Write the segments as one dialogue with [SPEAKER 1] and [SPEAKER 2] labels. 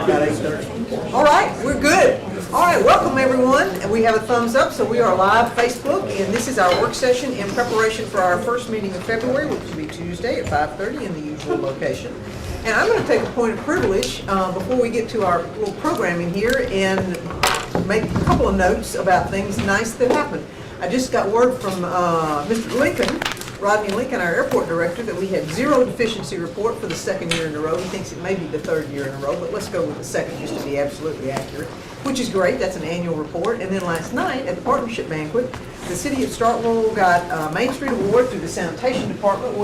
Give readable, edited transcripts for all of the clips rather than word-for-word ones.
[SPEAKER 1] About 8:30. All right, we're good. All right, welcome everyone. And we have a thumbs up, so we are live Facebook, and this is our work session in preparation for our first meeting of February, which will be Tuesday at 5:30 in the usual location. And I'm going to take a point of privilege before we get to our little programming here and make a couple of notes about things nice that happened. I just got word from Mr. Lincoln, Rodney Lincoln, our airport director, that we had zero deficiency report for the second year in a row. He thinks it may be the third year in a row, but let's go with the second just to be absolutely accurate, which is great. That's an annual report. And then last night at the partnership banquet, the city of Starkville got a Main Street Award through the sanitation department,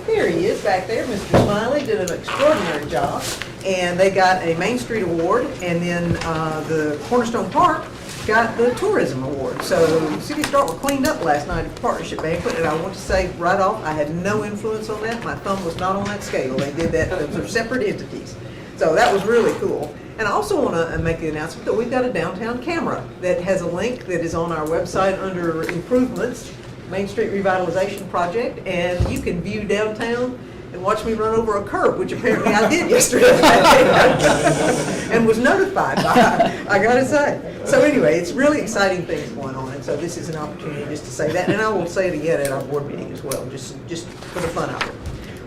[SPEAKER 1] there he is back there, Mr. Smiley did an extraordinary job. And they got a Main Street Award, and then the Cornerstone Park got the tourism award. So the City of Starkville cleaned up last night at the partnership banquet, and I want to say right off, I had no influence on that. My thumb was not on that scale. They did that, those are separate entities. So that was really cool. And I also want to make the announcement that we've got a downtown camera that has a link that is on our website under improvements, Main Street Revitalization Project, and you can view downtown and watch me run over a curb, which apparently I did yesterday, and was notified by, I gotta say. So anyway, it's really exciting things going on, and so this is an opportunity just to say that, and I will say it again at our board meeting as well, just for the fun of it.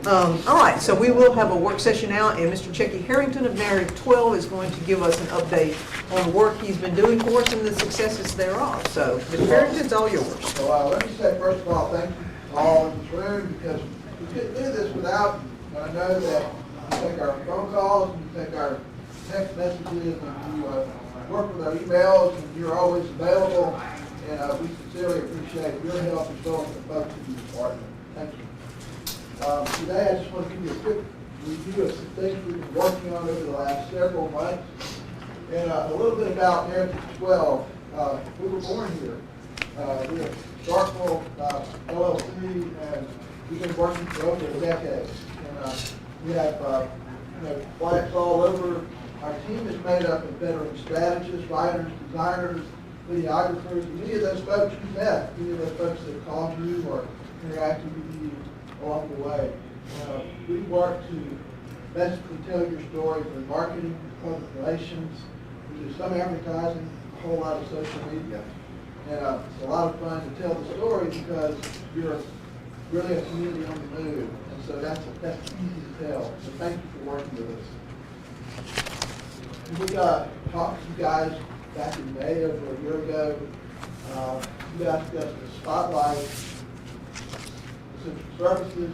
[SPEAKER 1] All right, so we will have a work session now, and Mr. Checky Harrington of Narrative 12 is going to give us an update on the work he's been doing for us and the successes thereof. So, Mr. Harrington's all yours.
[SPEAKER 2] So let me say, first of all, thank you all in this room, because we couldn't do this without you. I know that you take our phone calls, and you take our text messages, and you work with our emails, and you're always available, and we sincerely appreciate your help as well as the folks in the department. Thank you. Today, I just want to give you a quick review of some things we've been working on over the last several months, and a little bit about Narrative 12. We were born here. We're Starkville LLC, and we've been working for over a decade. And we have clients all over. Our team is made up of veteran strategists, writers, designers, videographers. Many of those folks you met, many of those folks that called you or interacted with you along the way. We work to basically tell your story through marketing, public relations. We do some advertising, a whole lot of social media. And it's a lot of fun to tell the story because you're really a community on the move. And so that's easy to tell. So thank you for working with us. We talked to you guys back in May, over a year ago. You asked us to spotlight essential services,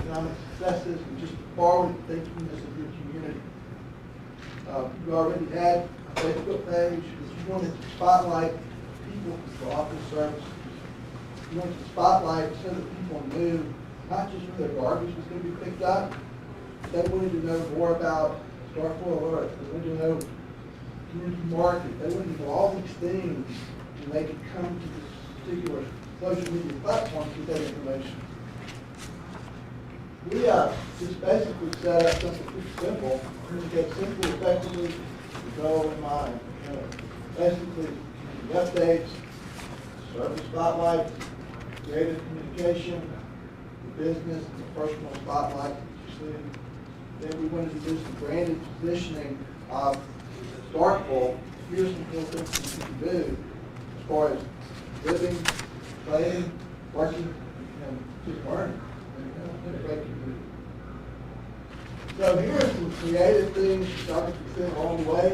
[SPEAKER 2] economic successes, and just the forward thinkingness of your community. You already had a Facebook page, but you wanted to spotlight people who offer services. You wanted to spotlight so that people knew not just where their garbage was going to be picked up, they wanted to know more about Starkville Alert. They wanted to know community market. They wanted to know all these things, and they could come to this particular social media platform to get that information. We just basically set up something pretty simple. To get simple, effectively, the goal in mind. Basically, the updates, service spotlight, creative communication, the business, and the personal spotlight that you see. Then we wanted to do some branded positioning of Starkville. Here's some cool things that you can do as far as living, playing, working, and just learning. And great community. So here are some creative things starting to fit along the way.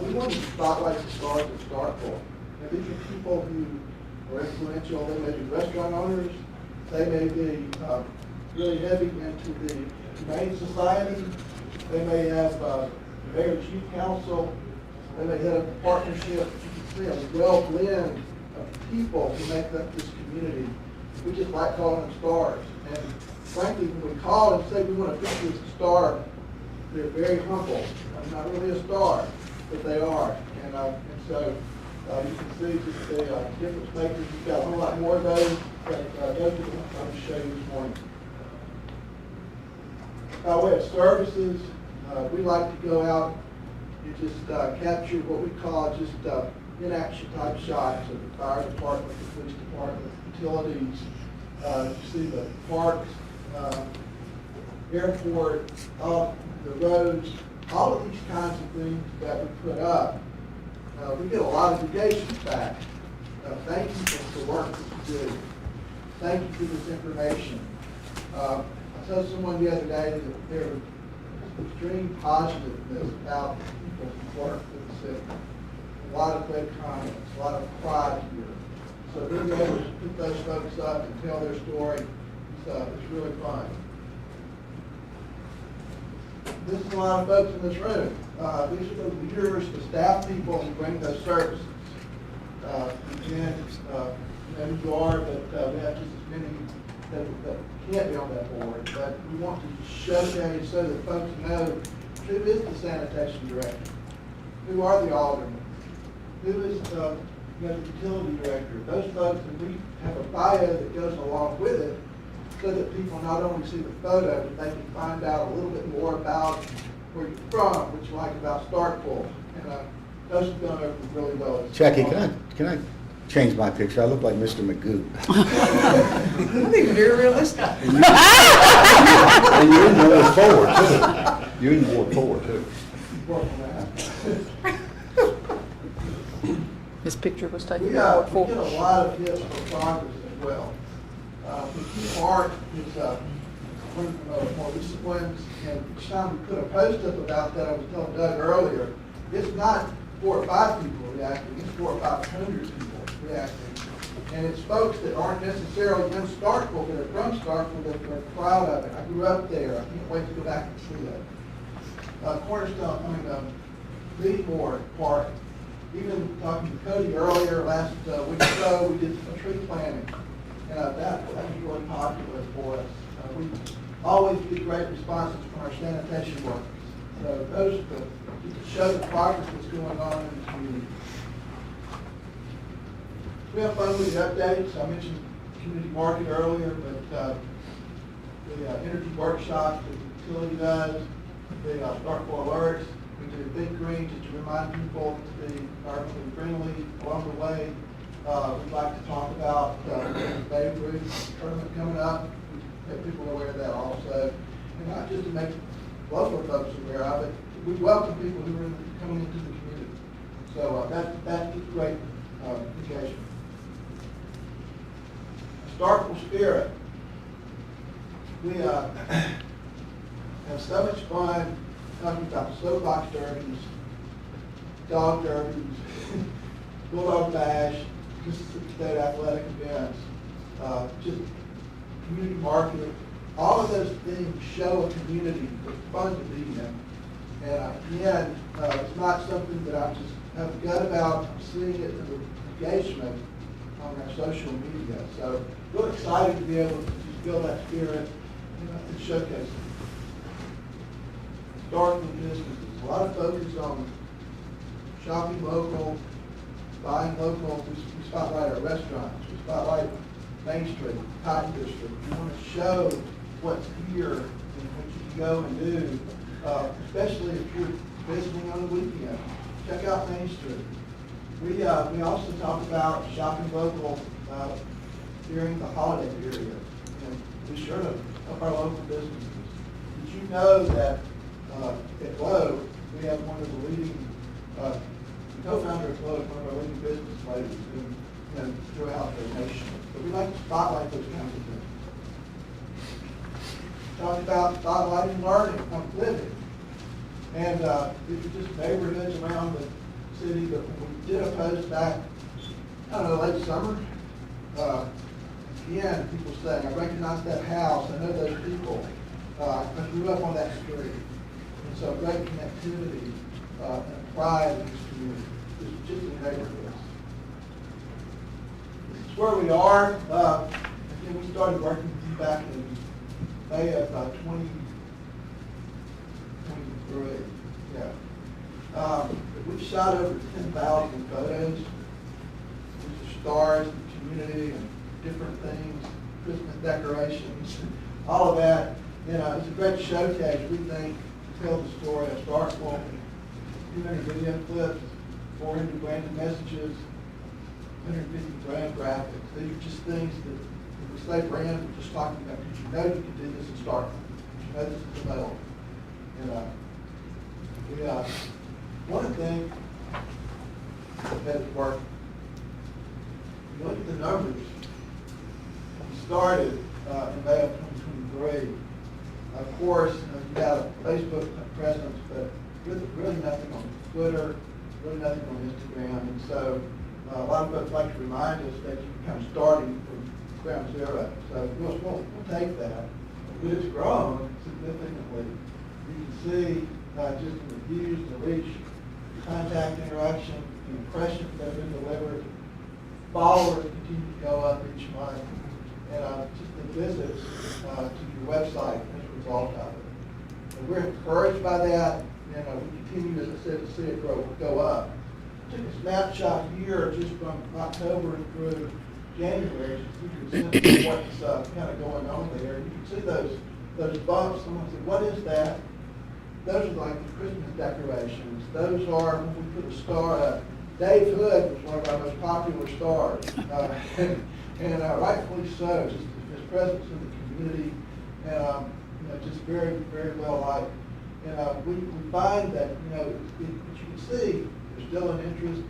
[SPEAKER 2] We wanted to spotlight the stars of Starkville. Now, these are people who are influential. They may be restaurant owners. They may be really heavy into the Humane Society. They may have Mayor Chief Council. They may head up a partnership. You can see a well blend of people who make up this community. We just like calling them stars. And frankly, when we call and say we want to picture as a star, they're very humble. I'm not really a star, but they are. And so you can see just the difference makers. We've got a whole lot more of those that I'll just show you this morning. By way of services, we like to go out and just capture what we call just in-action type shots of the fire department, the police department, utilities. You see the parks, airport, the roads, all of these kinds of things that we put up, we get a lot of engagements back. Thank you for the work that you do. Thank you for this information. I told someone the other day that there was extreme positiveness about people who work with the city. A lot of good comments, a lot of pride here. So being able to put those folks up and tell their story, it's really fun. This is a lot of folks in this room. These are the leaders, the staff people who bring those services. Again, who you are, but we have just as many that can't be on that board. But we want to showcase so that folks know who is the sanitation director, who are the aldermen, who is the utility director. Those folks, and we have a bio that goes along with it, so that people not only see the photo, but they can find out a little bit more about where you're from, what you like about Starkville. And those have gone over really well.
[SPEAKER 3] Jackie, can I change my picture? I look like Mr. Magoo.
[SPEAKER 1] I think very realistic.
[SPEAKER 3] And you're in Ward 4 too. You're in Ward 4 too.
[SPEAKER 4] This picture was taken
[SPEAKER 2] We
[SPEAKER 4] in
[SPEAKER 2] get
[SPEAKER 4] Ward
[SPEAKER 2] a
[SPEAKER 4] 4.
[SPEAKER 2] lot of hits for progress as well. The key part is one of the more recent ones, and each time we put a post up about that, I was telling Doug earlier, it's not 4 or 5 people reacting, it's 400 or 500 people reacting. And it's folks that aren't necessarily in Starkville, that are from Starkville, that are proud of it. I grew up there, I can't wait to go back and see that. Lead Board Park. Even talking to Cody earlier, last week or so, we did some tree planting. That was really popular for us. We always get great responses from our sanitation workers. So those are to show the progress that's going on in the community. We have fun with the updates. I mentioned community market earlier, but the energy workshops that the utility does, the Starkville alerts, we do Think Green just to remind people to be environmentally friendly along the way. We'd like to talk about the Babe Ruth tournament coming up. We make people aware of that also. And not just to make local folks aware of it, we welcome people who are coming into the community. So that's great engagement. Starkville Spirit. We have so much fun talking about soapbox derbies, dog derbies, bulldog bash, Mississippi State athletic events, just community market. All of those things show a community that's fun to be in. And again, it's not something that I just have a gut about. I'm seeing it in the engagement on our social media. So we're excited to be able to just build that spirit and showcase it. Starkville businesses. A lot of focus on shopping local, buying local. We spotlight our restaurants. We spotlight Main Street, Cotton District. We want to show what's here and what you can go and do, especially if you're visiting on the weekend. Check out Main Street. We also talk about shopping local during the holiday period. And be sure to help our local businesses. Did you know that at Globe, we have one of the leading, the co-founder of Globe, one of our leading business ladies throughout the nation. But we like to spotlight those kinds of things. Talk about spotlighting learning, living. And these are just neighborhoods around the city, but when we did a post back, I don't know, late summer, again, people saying, I recognize that house, I know those people, I grew up on that street. And so great connectivity and pride in this community, just in the neighborhoods. This is where we are. Again, we started working with you back in May of 2023. Yeah. We've shot over 10,000 photos. These are stars in the community and different things, Christmas decorations, all of that. It's a great showcase, we think, to tell the story of Starkville. 200 video clips, 400 branded messages, 150 brand graphics. These are just things that, if we say brand, we're just talking about, because you know you can do this in Starkville. You know this is available. And Of course, you have a Facebook presence, but really nothing on Twitter, really nothing on Instagram. And so a lot of folks like to remind us that you're kind of starting from ground zero. So we'll take that. But it's grown significantly. You can see just in the views, the reach, contact interaction, the impressions that have been delivered, followers continue to go up each month, and just the visits to your website as a result of it. And we're encouraged by that, and we continue, as I said, to see it go up. Took a snapshot here just from October through January, just to give you a sense of what's kind of going on there. You can see those bumps. Someone said, "What is that?" Those are like the Christmas decorations. Those are when we put a star up. Dave Hood was one of our most popular stars, and rightfully so. Just his presence in the community, and just very, very well liked. And we find that as you can see, there's still an interest.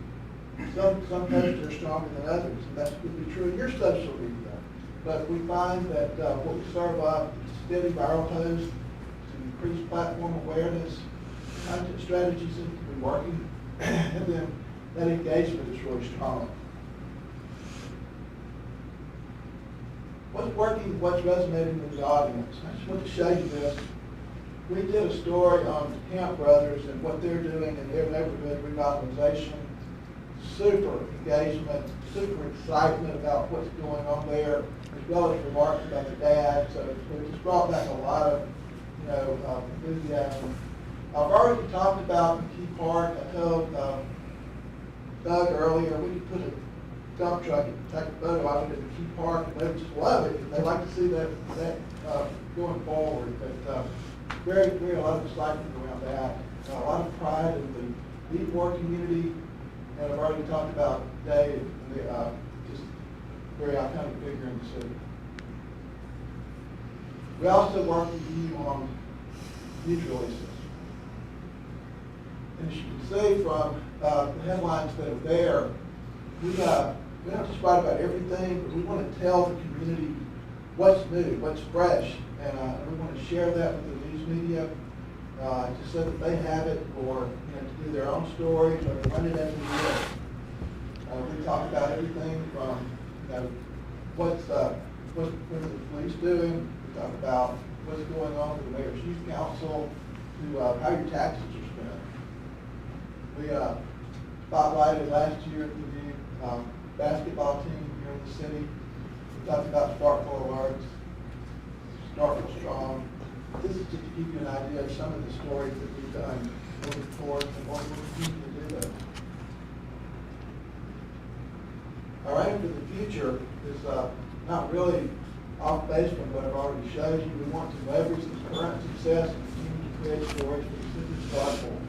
[SPEAKER 2] Some posts are stronger than others, and that's going to be true in your social media. But we find that what we serve up, steady viral posts, to increase platform awareness, content strategies seem to be working, and then that engagement is really strong. What's working, what's resonating with the audience? I just want to show you this. We did a story on Camp Brothers and what they're doing in their neighborhood revitalization. Super engagement, super excitement about what's going on there, as well as remarks about the dad. So it just brought back a lot of enthusiasm. I've already talked about the key part. I told Doug earlier, we could put a dump truck and take a photo out of it at the key park, and they would just love it. They like to see that going forward. But very, very a lot of excitement around that. A lot of pride in the Deepmore community, and I've already talked about Dave, and just very iconic figure in the city. We also work with you on news releases. And as you can see from the headlines that are there, we don't just write about everything, but we want to tell the community what's new, what's fresh, and we want to share that with the news media, just so that they have it, or to do their own stories, or to run it as a news. We talk about everything from what's the police doing. We talk about what's going on with the mayor's youth council, to how your taxes are spent. We spotlighted last year the basketball team here in the city. We talked about Starkville alerts, Starkville strong. This is just to give you an idea of some of the stories that we've done over the course and what we're continuing to do those. Our aim for the future is not really off base from what I've already showed you. We want to leverage the current success and continue to create stories for the city of Starkville.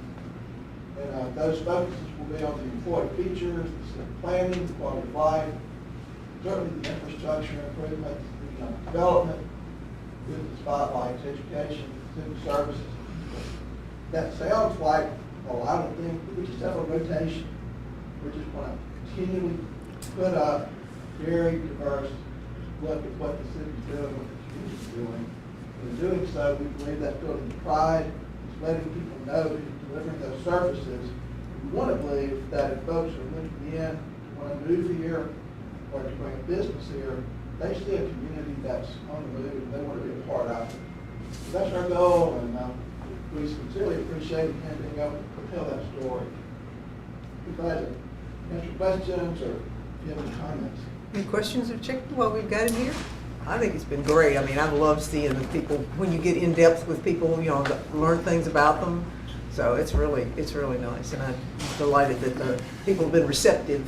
[SPEAKER 2] And those focuses will be on the employee features, the planning, the quality of life, certainly the infrastructure improvements, economic development, business spotlights, education, civic services. That sounds like a lot of things, but we just have a rotation. We just want to continually put up very diverse look at what the city's doing, what the community's doing. In doing so, we believe that building pride, is letting people know that you're delivering those services. We want to believe that if folks are looking in, want to move here, or to bring a business here, they see a community that's on the move and they want to be a part of it. So that's our goal, and we sincerely appreciate him being able to tell that story. We're glad to answer questions or if you have any comments.
[SPEAKER 1] Any questions of Chick while we've got him here? I think it's been great. I mean, I love seeing the people, when you get in depth with people, learn things about them. So it's really nice, and I'm delighted that the people have been receptive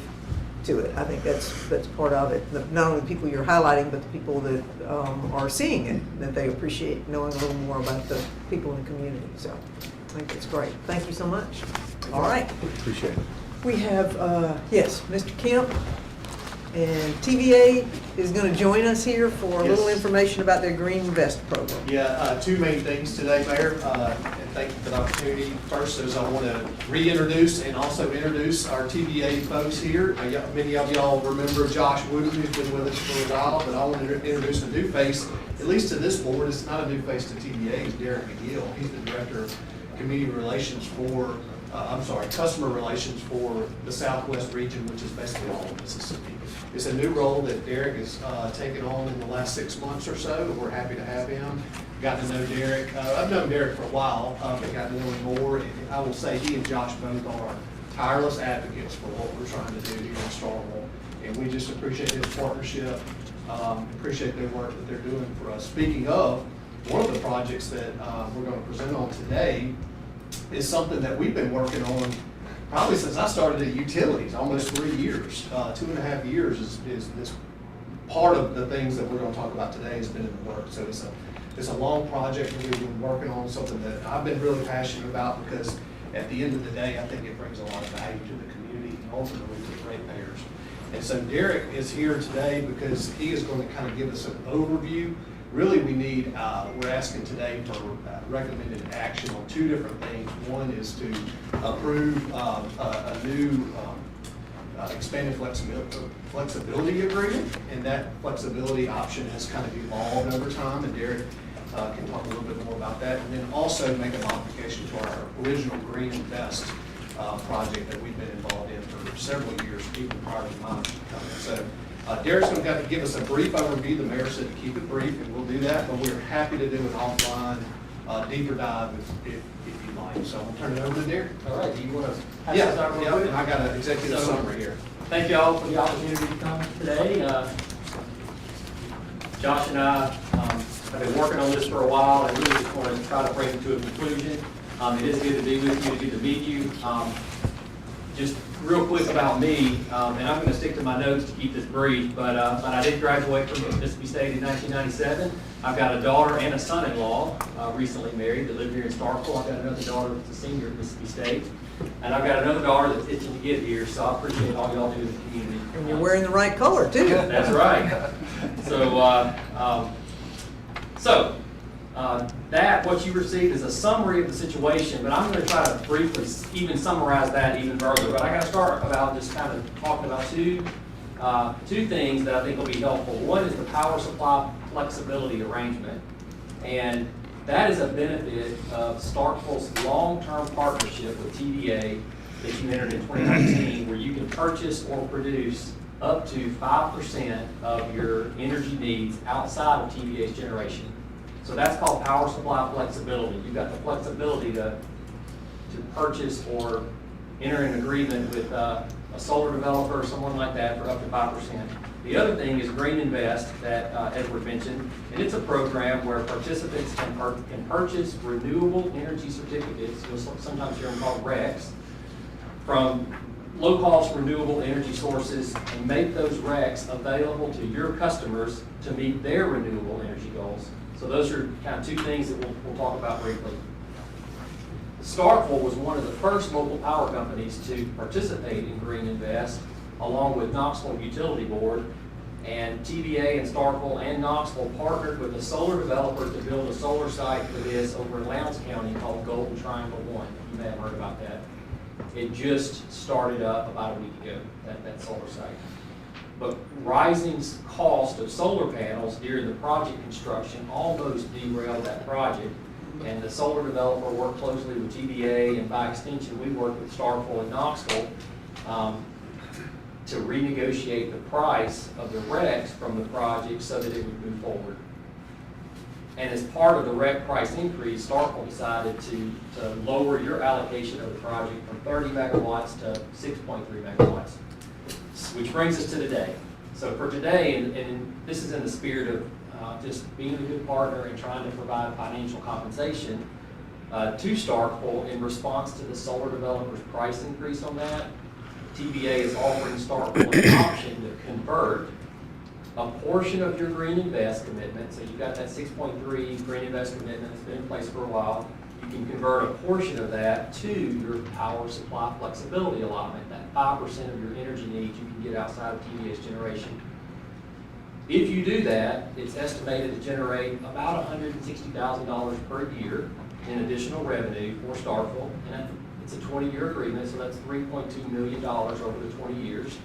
[SPEAKER 1] to it. I think that's part of it. Not only the people you're highlighting, but the people that are seeing it, that they appreciate knowing a little more about the people in the community. So I think it's great. Thank you so much. All right.
[SPEAKER 3] Appreciate it.
[SPEAKER 1] We have, yes, Mr. Kemp. And TVA is going to join us here for a little
[SPEAKER 4] Yes.
[SPEAKER 1] information about their Green Invest program.
[SPEAKER 4] Yeah, two main things today, Mayor, and thank you for the opportunity. First is I want to reintroduce and also introduce our TVA folks here. Many of y'all remember Josh Wooten, who's been with us for a while, but I want to introduce a new face, at least to this board. It's not a new face to TVA, it's Derek McGill. He's the Director of Community Relations for, Customer Relations for the Southwest region, which is basically all of Mississippi. It's a new role that Derek has taken on in the last 6 months or so. We're happy to have him. Got to know Derek. I've known Derek for a while, but got to know him more. And I will say he and Josh both are tireless advocates for what we're trying to do here in Starkville. And we just appreciate his partnership, appreciate their work that they're doing for us. Speaking of, one of the projects that we're going to present on today is something that we've been working on probably since I started at utilities, almost 3 years. 2.5 years is this part of the things that we're going to talk about today has been in the works. So it's a long project that we've been working on, something that I've been really passionate about because at the end of the day, I think it brings a lot of value to the community and ultimately to the ratepayers. And so Derek is here today because he is going to kind of give us an overview. Really, we're asking today for recommended action on two different things. One is to approve a new expanded flexibility agreement, and that flexibility option has kind of evolved over time, and Derek can talk a little bit more about that. And then also make a modification to our original Green Invest project that we've been involved in for several years, even prior to mine coming. So Derek's going to give us a brief overview. The mayor said to keep it brief, and we'll do that, but we're happy to do an offline, deeper dive if you'd like. So I'll turn it over to Derek.
[SPEAKER 5] All right, do you want to pass
[SPEAKER 4] Yeah,
[SPEAKER 5] this out real
[SPEAKER 4] yeah,
[SPEAKER 5] quick?
[SPEAKER 4] and I got an executive summary here.
[SPEAKER 5] Thank you all for the opportunity to come today. Josh and I have been working on this for a while, and really just want to try to bring it to a conclusion. It is good to be with you, good to meet you. Just real quick about me, and I'm going to stick to my notes to keep this brief, but I did graduate from Mississippi State in 1997. I've got a daughter and a son-in-law, recently married, that live here in Starkville. I've got another daughter that's a senior at Mississippi State, and I've got another daughter that's itching to get here, so I appreciate all y'all do in the community.
[SPEAKER 1] And you're wearing the right color, too.
[SPEAKER 5] That's right. That, what you received is a summary of the situation, but I'm going to try to briefly even summarize that even further. But I got to start about just kind of talking about two things that I think will be helpful. One is the power supply flexibility arrangement, and that is a benefit of Starkville's long-term partnership with TVA that you entered in 2019, where you can purchase or produce up to 5% of your energy needs outside of TVA's generation. So that's called power supply flexibility. You've got the flexibility to purchase or enter an agreement with a solar developer or someone like that for up to 5%. The other thing is Green Invest that Edward mentioned, and it's a program where participants can purchase renewable energy certificates, you'll sometimes hear them called RECs, from low-cost renewable energy sources and make those RECs available to your customers to meet their renewable energy goals. So those are kind of two things that we'll talk about briefly. Starkville was one of the first local power companies to participate in Green Invest, along with Knoxville Utility Board, and TVA and Starkville and Knoxville partnered with a solar developer to build a solar site for this over in Lowndes County called Golden Triangle 1. You may have heard about that. It just started up about a week ago, that solar site. But rising cost of solar panels during the project construction almost derailed that project. And the solar developer worked closely with TVA, and by extension, we worked with Starkville and Knoxville to renegotiate the price of the RECs from the project so that it would move forward. And as part of the REC price increase, Starkville decided to lower your allocation of the project from 30 megawatts to 6.3 megawatts. Which brings us to today. So for today, and this is in the spirit of just being a good partner and trying to provide financial compensation to Starkville in response to the solar developer's price increase on that, TVA is offering Starkville an option to convert a portion of your Green Invest commitment. So you've got that 6.3 Green Invest commitment that's been in place for a while. you can convert a portion of that to your power supply flexibility allotment. That 5% of your energy needs you can get outside of TVA's generation. If you do that, it's estimated to generate about $160,000 per year in additional revenue for Starkville. And it's a 20-year agreement, so that's $3.2 million over the 20 years.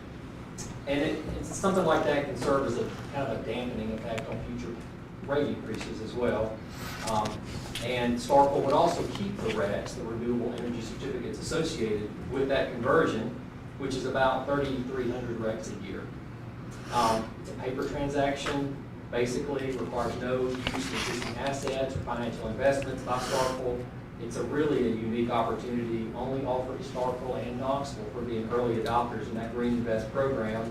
[SPEAKER 5] And it's something like that can serve as a kind of a dampening effect on future rate increases as well. And Starkville would also keep the RECs, the renewable energy certificates associated with that conversion, which is about 3,300 RECs a year. It's a paper transaction, basically requires no use of existing assets or financial investments by Starkville. It's a really a unique opportunity only offered to Starkville and Knoxville for being early adopters in that Green Invest program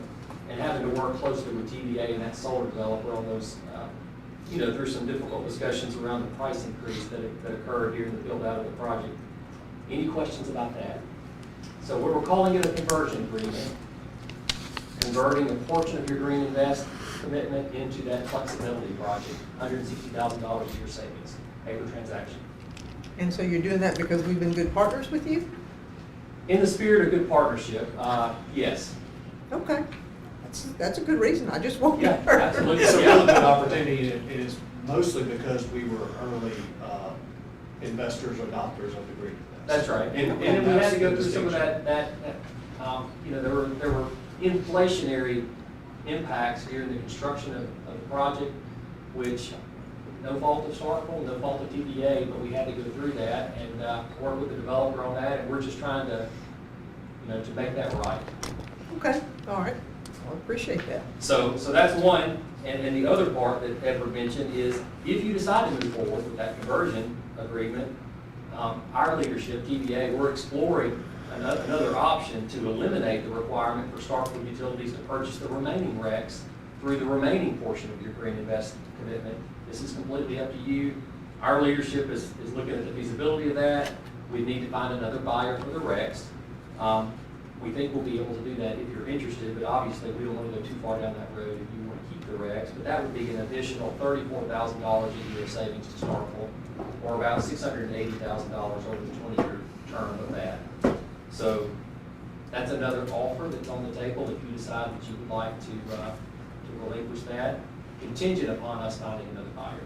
[SPEAKER 5] and having to work closely with TVA and that solar developer on those, through some difficult discussions around the price increase that occurred during the build out of the project. Any questions about that? So we're calling it a conversion agreement, converting a portion of your Green Invest commitment into that flexibility project, $160,000 a year savings, paper transaction.
[SPEAKER 1] And so you're doing that because we've been good partners with you?
[SPEAKER 5] In the spirit of good partnership, yes.
[SPEAKER 1] Okay. That's a good reason. I just want
[SPEAKER 5] Yeah,
[SPEAKER 1] to.
[SPEAKER 5] absolutely.
[SPEAKER 4] It's a really good opportunity, and it is mostly because we were early investors or adopters of the Green Invest.
[SPEAKER 5] That's right. And we had to go through some of that there were inflationary impacts during the construction of the project, which no fault of Starkville, no fault of TVA, but we had to go through that and work with the developer on that, and we're just trying to, to make that right.
[SPEAKER 1] Okay, all right. I appreciate that.
[SPEAKER 5] So that's one, and the other part that Edward mentioned is if you decide to move forward with that conversion agreement, our leadership, TVA, we're exploring another option to eliminate the requirement for Starkville Utilities to purchase the remaining RECs through the remaining portion of your Green Invest commitment. This is completely up to you. Our leadership is looking at the feasibility of that. We need to find another buyer for the RECs. We think we'll be able to do that if you're interested, but obviously we don't want to go too far down that road if you want to keep the RECs. But that would be an additional $34,000 a year savings to Starkville, or about $680,000 over the 20-year term of that. So that's another offer that's on the table if you decide that you would like to relinquish that, contingent upon us finding another buyer.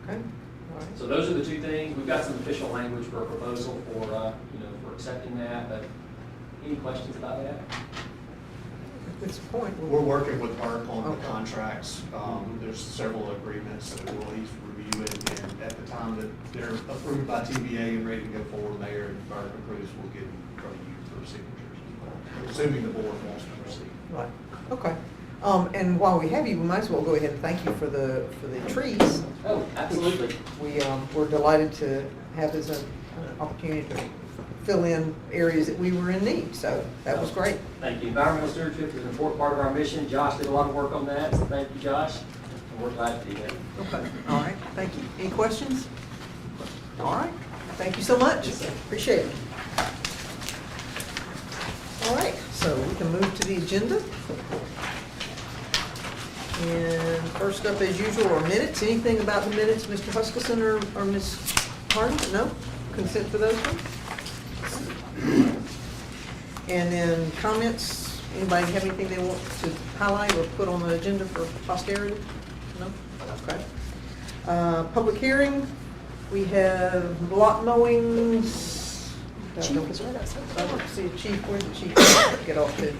[SPEAKER 1] Okay, all right.
[SPEAKER 5] So those are the two things. We've got some official language for a proposal for, for accepting that, but any questions about that?
[SPEAKER 1] At this point,
[SPEAKER 4] We're working with Burke on
[SPEAKER 1] Okay.
[SPEAKER 4] the contracts. There's several agreements that he's reviewing, and at the time that they're approved by TVA and ready to go forward, Mayor and Burke approves, we'll get in front of you for signatures as well, assuming the board wants to proceed.
[SPEAKER 1] right, okay. And while we have you, we might as well go ahead and thank you for the trees.
[SPEAKER 5] Oh, absolutely.
[SPEAKER 1] We're delighted to have this an opportunity to fill in areas that we were in need, so that was great.
[SPEAKER 5] Thank you. Environmental stewardship is an important part of our mission. Josh did a lot of work on that, so thank you, Josh. And we're glad to be there.
[SPEAKER 1] Okay, all right, thank you. Any questions? All right, thank you so much.
[SPEAKER 5] Yes, sir.
[SPEAKER 1] Appreciate it. All right, so we can move to the agenda. And first up, as usual, are minutes. Anything about the minutes, Mr. Huskisson or Ms. Harden? No? Consent for those ones? And then comments, anybody have anything they want to highlight or put on the agenda for posterity? No? Okay. Public hearing, we have block mowings.
[SPEAKER 6] Chief is right outside.
[SPEAKER 1] I don't see a chief, where's the chief? Get off to.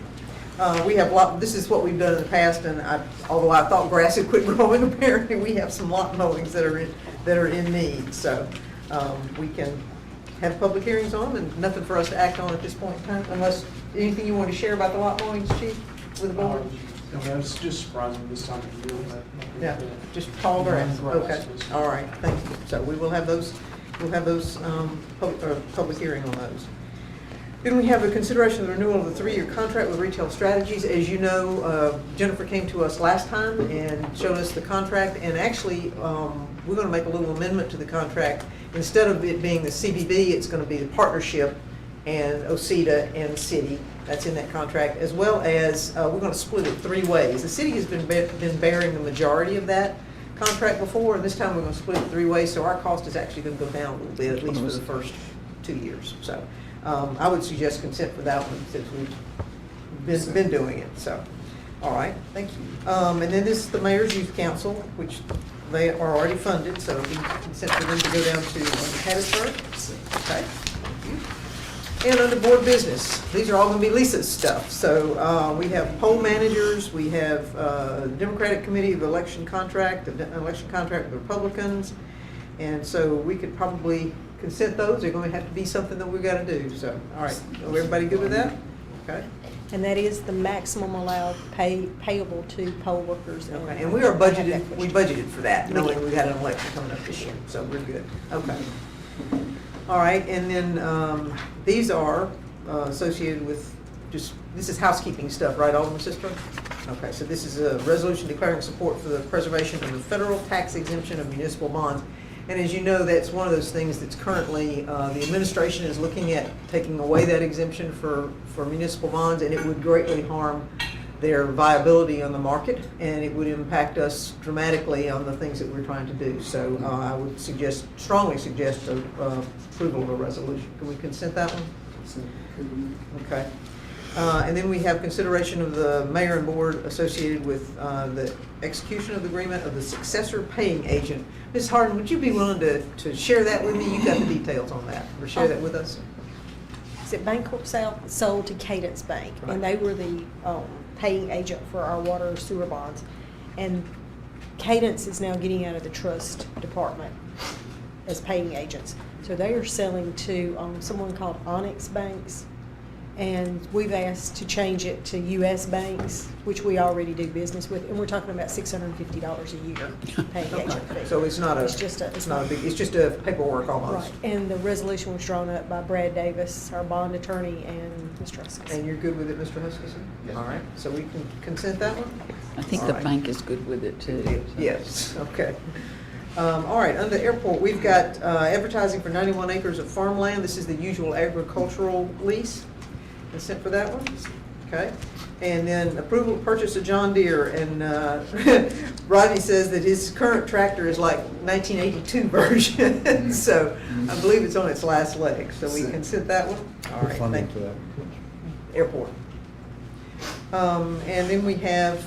[SPEAKER 1] We have this is what we've done in the past, and although I thought grass had quit growing, apparently we have some lot mowings that are in need. So we can have public hearings on them, and nothing for us to act on at this point in time, unless anything you want to share about the lot mowings, chief, with the board?
[SPEAKER 6] No, it's just surprising this time of year, but.
[SPEAKER 1] Yeah, just tall grass. Okay, all right, thank you. So we will have those. We'll have those public hearing on those. Then we have a consideration of the renewal of the 3-year contract with Retail Strategies. As you know, Jennifer came to us last time and showed us the contract, and actually, we're going to make a little amendment to the contract. Instead of it being the CBB, it's going to be the partnership and OCEDA and city. That's in that contract, as well as we're going to split it 3 ways. The city has been bearing the majority of that contract before, and this time we're gonna split it 3 ways, so our cost is actually gonna go down a little bit, at least for the first 2 years. So, I would suggest consent for that one, since we've been doing it, so. All right, thank you. And then this is the Mayor's Youth Council, which they are already funded, so we consent for them to go down to Hattiesburg. Okay, thank you. And under board business, these are all gonna be Lisa's stuff. So, we have poll managers, we have, Democratic Committee of Election Contract, the election contract with Republicans. And so we could probably consent those. They're gonna have to be something that we gotta do, so, all right. Everybody good with that? Okay.
[SPEAKER 7] And that is the maximum allowed payable to poll workers.
[SPEAKER 1] Okay, and we are budgeted, we budgeted for that, knowing we had an election coming up this year, so we're good. Okay. All right, and then, these are associated with just, this is housekeeping stuff, right, Alderman Sistrum? Okay, so this is a resolution declaring support for the preservation of the federal tax exemption of municipal bonds. And as you know, that's one of those things that's currently, the administration is looking at taking away that exemption for municipal bonds, and it would greatly harm their viability on the market, and it would impact us dramatically on the things that we're trying to do. So I would strongly suggest approval of a resolution. Can we consent that one? Okay. And then we have consideration of the mayor and board associated with the execution of the agreement of the successor paying agent. Ms. Harden, would you be willing to share that with me? You got the details on that, or share that with us?
[SPEAKER 7] Is it Bancorp sold to Cadence Bank,
[SPEAKER 1] Right.
[SPEAKER 7] and they were the paying agent for our water sewer bonds. And Cadence is now getting out of the trust department as paying agents. So they are selling to someone called Onyx Banks. And we've asked to change it to U.S. banks, which we already do business with, and we're talking about $650 a year paying agent fee.
[SPEAKER 1] So it's not a,
[SPEAKER 7] It's just a-
[SPEAKER 1] it's not a big, it's just a paperwork almost.
[SPEAKER 7] Right, and the resolution was drawn up by Brad Davis, our bond attorney, and Mr.
[SPEAKER 1] And
[SPEAKER 7] Huskisson.
[SPEAKER 1] you're good with it, Mr. Huskisson?
[SPEAKER 4] Yes.
[SPEAKER 1] All right, so we can consent that one?
[SPEAKER 8] I think
[SPEAKER 1] All
[SPEAKER 8] the
[SPEAKER 1] right.
[SPEAKER 8] bank is good with it too. so.
[SPEAKER 1] Yes, okay. All right, under airport, we've got advertising for 91 acres of farmland. This is the usual agricultural lease. Consent for that one? Okay. And then approval of purchase of John Deere. And Rodney says that his current tractor is like 1982 version. So I believe it's on its last leg. So we consent that one? All right,
[SPEAKER 3] Funding
[SPEAKER 1] thank
[SPEAKER 3] for
[SPEAKER 1] you.
[SPEAKER 3] that.
[SPEAKER 1] Airport. And then we have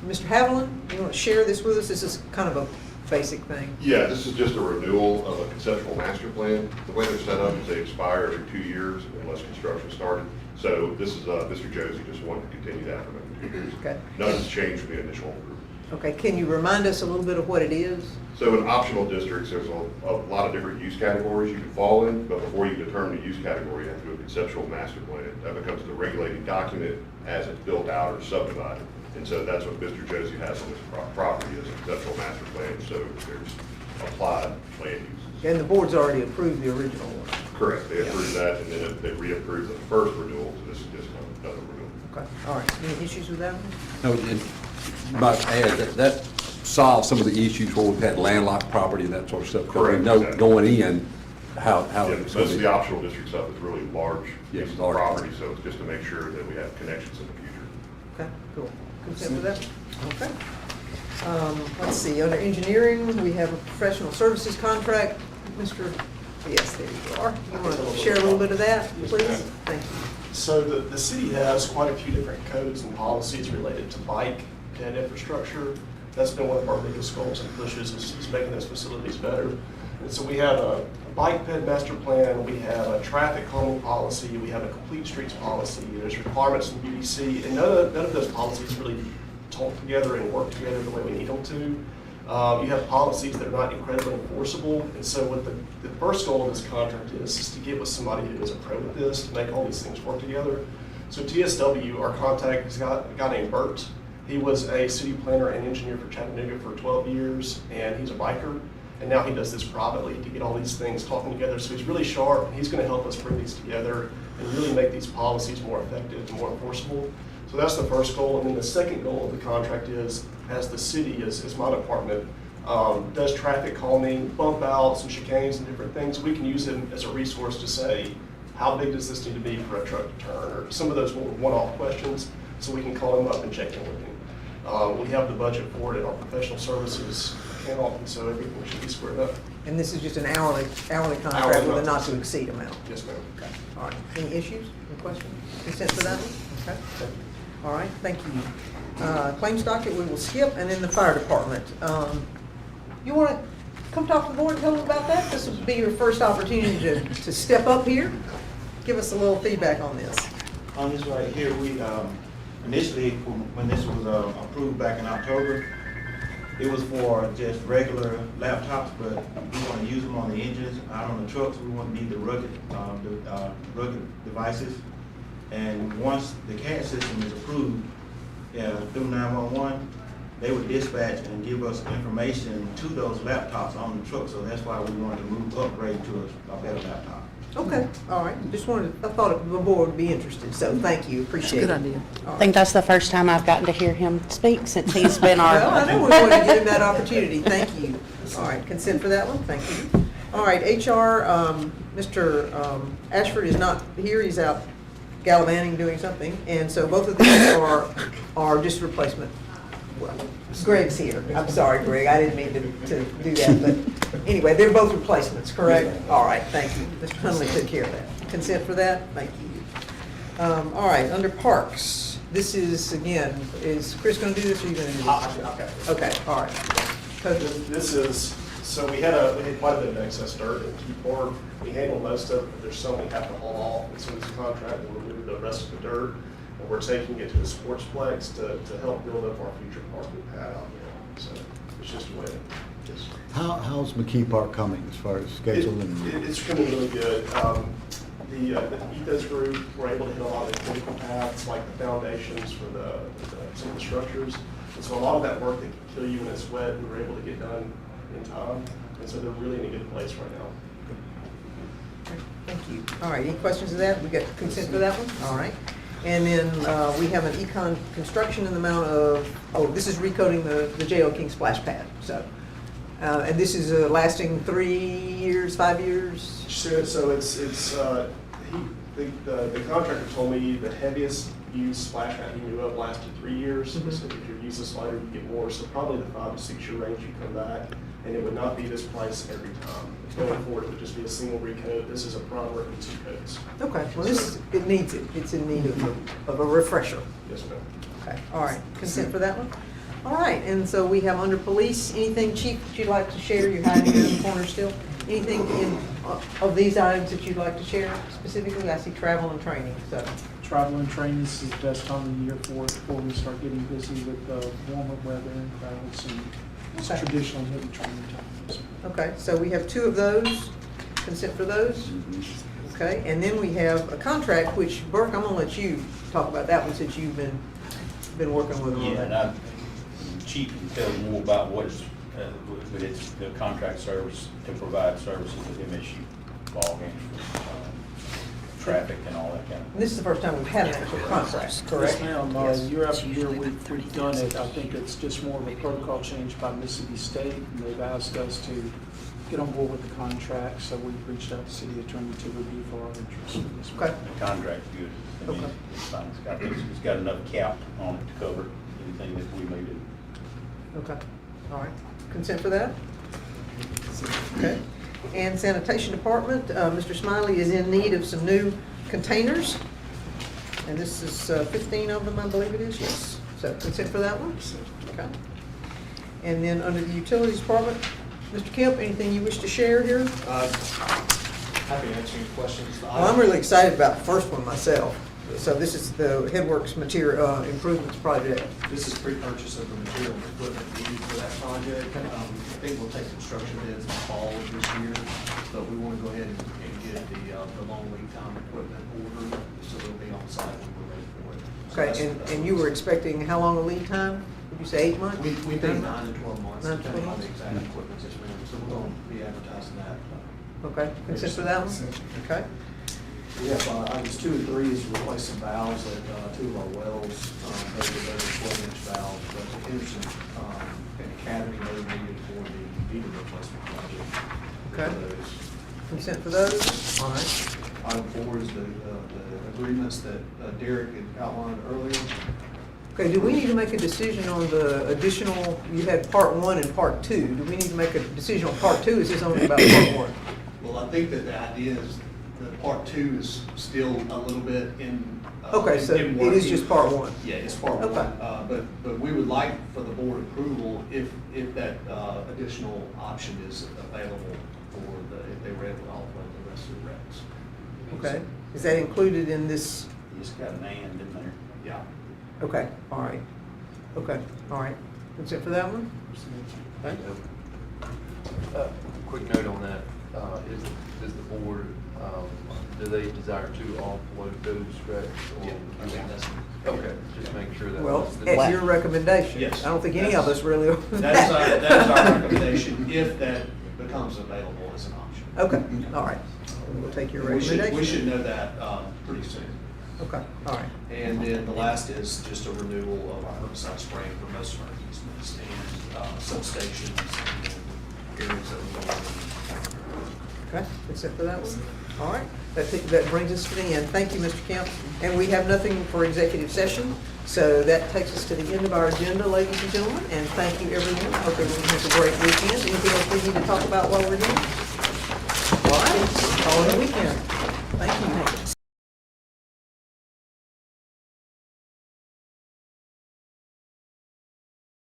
[SPEAKER 1] Mr. Haviland. You want to share this with us? This is kind of a basic thing.
[SPEAKER 9] Yeah, this is just a renewal of a conceptual master plan. The way they're set up is they expire every 2 years unless construction started. So this is, Mr. Josie just wanted to continue that for another 2 years.
[SPEAKER 1] Okay.
[SPEAKER 9] Nothing's changed from the initial approval.
[SPEAKER 1] Okay, can you remind us a little bit of what it is?
[SPEAKER 9] So in optional districts, there's a lot of different use categories you can fall in, but before you determine the use category, you have to do a conceptual master plan. That becomes the regulating document as it's built out or subdivided. And so that's what Mr. Josie has on this property is a conceptual master plan, so there's applied land uses.
[SPEAKER 1] And the board's already approved the original one.
[SPEAKER 9] Correct, they approved that, and then they reapproved the first renewal, so this is just another renewal.
[SPEAKER 1] Okay, all right. Any issues with that one?
[SPEAKER 10] No, and might add that solves some of the issues where we've had landlocked property and that sort of stuff.
[SPEAKER 9] Correct.
[SPEAKER 10] No, going in, how
[SPEAKER 9] Yeah,
[SPEAKER 10] it's
[SPEAKER 9] most
[SPEAKER 10] going
[SPEAKER 9] of the optional district stuff is really large
[SPEAKER 10] Yeah,
[SPEAKER 9] pieces of
[SPEAKER 10] large.
[SPEAKER 9] property, so it's just to make sure that we have connections in the future.
[SPEAKER 1] Okay, cool. Consent for that? Okay. Let's see, under engineering, we have a professional services contract. Mr., yes, there you are. You want to share a little bit of that, please? Thank you.
[SPEAKER 6] So the city has quite a few different codes and policies related to bike ped infrastructure. That's been one of our biggest goals and pushes is making those facilities better. And so we have a bike ped master plan, we have a traffic calming policy, we have a complete streets policy, there's requirements from BDC, and none of those policies really talk together and work together the way we need them to. You have policies that are not incredibly enforceable, and so what the first goal of this contract is to get with somebody who is a pro with this, to make all these things work together. So TSW, our contact, is a guy named Bert. He was a city planner and engineer for Chattanooga for 12 years, and he's a biker. And now he does this privately to get all these things talking together. So he's really sharp, and he's going to help us bring these together and really make these policies more effective and more enforceable. So that's the first goal. And then the second goal of the contract is, as the city, as my department, does traffic calming, bump outs and chicanes and different things, we can use them as a resource to say, how big does this need to be for a truck to turn, or some of those one-off questions, so we can call him up and check in with him. We have the budget for it in our professional services account, and so everything should be squared up.
[SPEAKER 1] And this is just an hourly contract
[SPEAKER 6] Hourly
[SPEAKER 1] with a not
[SPEAKER 6] contract.
[SPEAKER 1] to exceed amount?
[SPEAKER 6] Yes, ma'am.
[SPEAKER 1] Okay, all right. Any issues, any questions? Consent for that one? Okay. All right, thank you. Claims docket, we will skip, and then the fire department. You want to come talk to the board and tell them about that? This will be your first opportunity to step up here. Give us a little feedback on this.
[SPEAKER 8] On this right here, we, initially, when this was approved back in October, it was for just regular laptops, but we want to use them on the engines, out on the trucks. We want to need the rugged devices. And once the CAD system is approved through 911, they would dispatch and give us information to those laptops on the truck. So that's why we wanted to upgrade to a better laptop.
[SPEAKER 1] Okay, all right. Just wanted, I thought the board would be interested, so thank you, appreciate it.
[SPEAKER 11] Good idea.
[SPEAKER 1] All
[SPEAKER 12] I think
[SPEAKER 1] right.
[SPEAKER 12] that's the first time I've gotten to hear him speak since he's been our.
[SPEAKER 1] Well, I know we wanted to give him that opportunity, thank you. All right, consent for that one, thank you. All right, HR, Mr. Ashford is not here, he's out gallivanting, doing something, and so both of these are just replacement. Well, Greg's here, I'm sorry, Greg, I didn't mean to do that, but anyway, they're both replacements, correct? All right, thank you. Mr. Hunley took care of that. Consent for that, thank you. All right, under parks, this is, again, is Chris gonna do this, or are you gonna do this? Okay, all right.
[SPEAKER 6] This is, so we had quite a bit of excess dirt in Key Park. We handled most of it, but there's some we have to haul off. And so this contract will remove the rest of the dirt. And we're taking it to the sportsplex to help build up our future parking pad out there. So it's just a way to just.
[SPEAKER 3] How's McKee Park coming as far as schedule and?
[SPEAKER 6] It's coming really good. The Ethos group were able to hit a lot of the critical paths, like the foundations for some of the structures. And so a lot of that work that can kill you when it's wet, we were able to get done in time. And so they're really in a good place right now.
[SPEAKER 1] Thank you. All right, any questions of that? We got consent for that one? All right. And then we have an econ construction in the amount of, oh, this is recoding the J.O. King splash pad, so. And this is lasting 3 years, 5 years?
[SPEAKER 6] So it's the contractor told me the heaviest used splash pad he knew of lasted 3 years.
[SPEAKER 1] Mhm.
[SPEAKER 6] So if you use this lighter, you get more. So probably the 5 to 6 year range you come back, and it would not be this price every time. Going forward, it would just be a single recoat. This is a primer and 2 coats.
[SPEAKER 1] Okay, well, it needs it. It's in need of a refresher.
[SPEAKER 6] Yes, ma'am.
[SPEAKER 1] Okay, all right. Consent for that one? All right, and so we have under police, anything, Chief, that you'd like to share? You're hiding here in the corner still. Anything of these items that you'd like to share specifically? I see travel and training, so.
[SPEAKER 11] Travel and training, this is the best time of the year for it, before we start getting busy with warmer weather and crowds, and it's
[SPEAKER 1] Okay.
[SPEAKER 11] traditional heavy training time.
[SPEAKER 1] Okay, so we have 2 of those. Consent for those? Okay, and then we have a contract, which, Burke, I'm gonna let you talk about that one since you've been working with them on
[SPEAKER 13] Yeah, and
[SPEAKER 1] that.
[SPEAKER 13] Chief can tell you more about what is, but it's the contract service to provide services at MSU ball games, traffic and all that kind of.
[SPEAKER 1] And this is the first time we've had an actual contract, correct?
[SPEAKER 11] Yes, ma'am. Year after year, we've done it. I think it's just more of a protocol change by Mississippi State. And they've asked us to get on board with the contract, so we've reached out to city attorney to review for our interest in this.
[SPEAKER 1] Okay.
[SPEAKER 13] The contract's good. I mean,
[SPEAKER 1] Okay.
[SPEAKER 13] it's fine. It's got enough cap on it to cover anything that we may do.
[SPEAKER 1] Okay, all right. Consent for that? Okay. And sanitation department, Mr. Smiley is in need of some new containers. And this is 15 of them, I believe it is, yes. So consent for that one? Okay. And then under the utilities department, Mr. Kemp, anything you wish to share here?
[SPEAKER 4] Happy to answer any questions.
[SPEAKER 1] Well, I'm really excited about the first one myself. So this is the Headworks Material Improvements Project.
[SPEAKER 4] This is pre-purchase of the material and equipment needed for that project. I think we'll take construction bids in the fall of this year, but we want to go ahead and get the long lead time equipment ordered, so it'll be on site when we're ready for it. So
[SPEAKER 1] Okay,
[SPEAKER 4] that's-
[SPEAKER 1] and you were expecting how long a lead time? Would you say 8 months?
[SPEAKER 4] We think 9 to 12 months,
[SPEAKER 1] 9 to 12
[SPEAKER 4] depending on the
[SPEAKER 1] months?
[SPEAKER 4] exact equipment that's been, so we're going to be advertising that.
[SPEAKER 1] Okay, consent for that one? Okay.
[SPEAKER 4] We have items 2 and 3 is to replace some valves at 2 of our wells. Those are 12-inch valves, but the Henderson and Academy, those are needed for the meter replacement project.
[SPEAKER 1] Okay.
[SPEAKER 4] Those.
[SPEAKER 1] Consent for those? All right.
[SPEAKER 4] Item 4 is the agreements that Derek had outlined earlier.
[SPEAKER 1] Okay, do we need to make a decision on the additional, you had part one and part two. Do we need to make a decision on part two? Is this only about part one?
[SPEAKER 4] Well, I think that the idea is that part two is still a little bit in.
[SPEAKER 1] Okay, so
[SPEAKER 4] in
[SPEAKER 1] it is
[SPEAKER 4] working.
[SPEAKER 1] just part one?
[SPEAKER 4] Yeah, it's part one.
[SPEAKER 1] Okay.
[SPEAKER 4] But we would like for the board approval if that additional option is available for the, if they were able to offload the rest of the recs.
[SPEAKER 1] Okay, is that included in this?
[SPEAKER 13] It's got an and in there.
[SPEAKER 4] Yeah.
[SPEAKER 1] Okay, all right. Okay, all right. That's it for that one? Okay.
[SPEAKER 14] Quick note on that, is the board, do they desire to offload those recs?
[SPEAKER 4] Yeah, I think that's.
[SPEAKER 14] Okay, just make sure that.
[SPEAKER 1] Well,
[SPEAKER 14] was the-
[SPEAKER 1] at your recommendation.
[SPEAKER 4] Yes.
[SPEAKER 1] I don't think any of us really.
[SPEAKER 4] That is our recommendation, if that becomes available as an option.
[SPEAKER 1] Okay, all right. We'll take your
[SPEAKER 4] We
[SPEAKER 1] recommendation.
[SPEAKER 4] should know that pretty soon.
[SPEAKER 1] Okay, all right.
[SPEAKER 4] And then the last is just a renewal of our herbicide spraying for most of our easements and substations and areas that we're.
[SPEAKER 1] Okay, that's it for that one. All right, that brings us to the end. Thank you, Mr. Kemp. And we have nothing for executive session, so that takes us to the end of our agenda, ladies and gentlemen, and thank you, everyone. I hope everyone has a great weekend. Anything else we need to talk about while we're here? All right, call it a weekend.